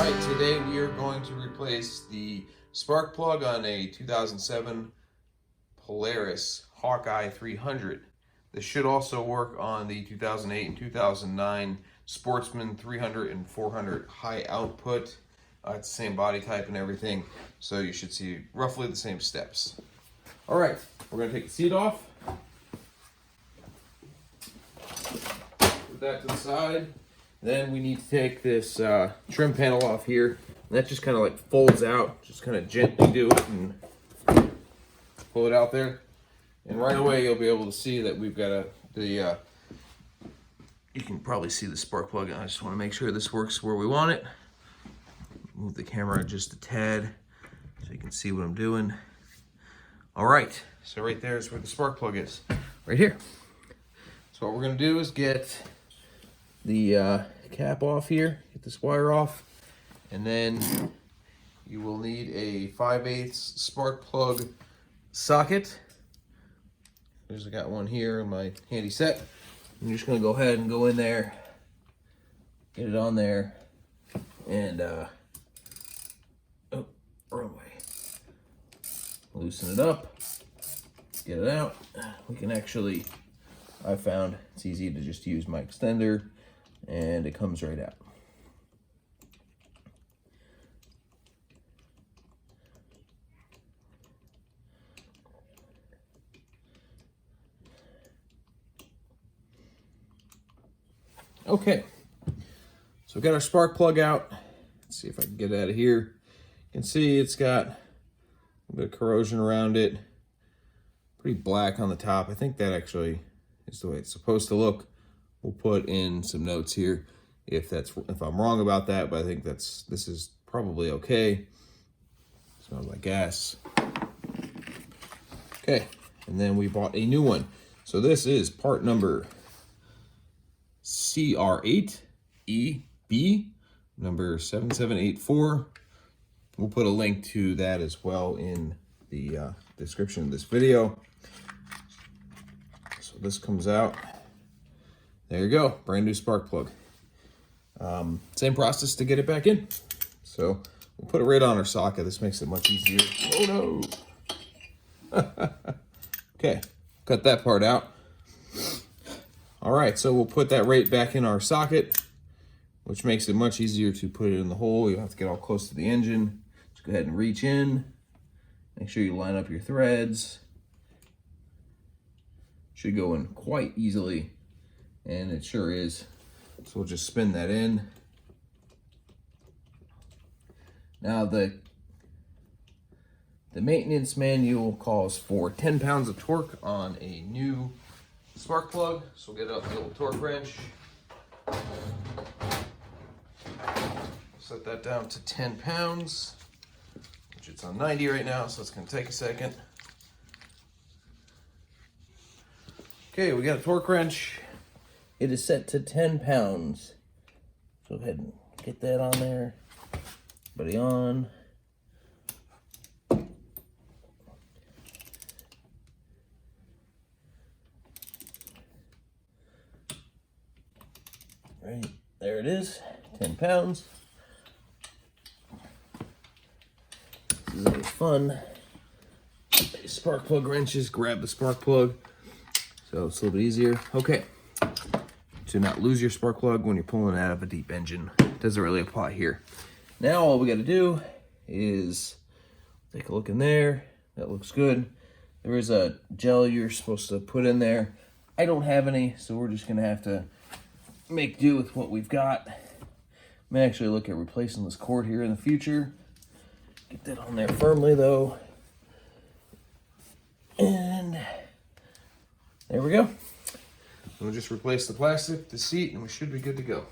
Alright, today we are going to replace the spark plug on a 2007 Polaris Hawkeye 300. This should also work on the 2008 and 2009 Sportsman 300 and 400 high output. It's the same body type and everything, so you should see roughly the same steps. Alright, we're going to take the seat off. Put that to the side. Then we need to take this trim panel off here. And that just kind of like folds out. Just kind of gently do it and pull it out there. And right away you'll be able to see that we've got you can probably see the spark plug. I just want to make sure this works where we want it. Move the camera just a tad so you can see what I'm doing. All right, so right there is where the spark plug is, right here. So what we're gonna do is get the cap off here, get this wire off, and then you will need a 5/8 spark plug socket. I got one here in my handy set. I'm just gonna go ahead and go in there, get it on there, and oh, wrong way. Loosen it up, get it out. We can actually, I found it's easy to just use my extender and it comes right out. Okay, so we got our spark plug out. Let's see if I can get it out of here. You can see it's got a bit of corrosion around it. Pretty black on the top. I think that actually is the way it's supposed to look. We'll put in some notes here if I'm wrong about that, but I think this is probably okay. Smells like gas. Okay, and then we bought a new one. So this is part number CR8EB, number 7784. We'll put a link to that as well in the description of this video. So this comes out. There you go, brand new spark plug. Same process to get it back in. So we'll put it right on our socket. This makes it much easier. Oh no. Okay, cut that part out. All right, so we'll put that right back in our socket, which makes it much easier to put it in the hole. You don't have to get all close to the engine. Just go ahead and reach in. Make sure you line up your threads. Should go in quite easily, and it sure is. So we'll just spin that in. Now the maintenance manual calls for 10 pounds of torque on a new spark plug. So we'll get out the old torque wrench. Set that down to 10 pounds, which it's on 90 right now, so it's gonna take a second. Okay, we got a torque wrench. It is set to 10 pounds. So go ahead and get that on there. Buddy on. Right, there it is, 10 pounds. This is a fun spark plug wrenches. Grab the spark plug so it's a little bit easier. Okay, to not lose your spark plug when you're pulling out of a deep engine. Doesn't really apply here. Now all we got to do is take a look in there. That looks good. There is a gel you're supposed to put in there. I don't have any, so we're just gonna have to make do with what we've got. May actually look at replacing this cord here in the future. Get that on there firmly though. And there we go. We'll just replace the plastic, the seat, and we should be good to go.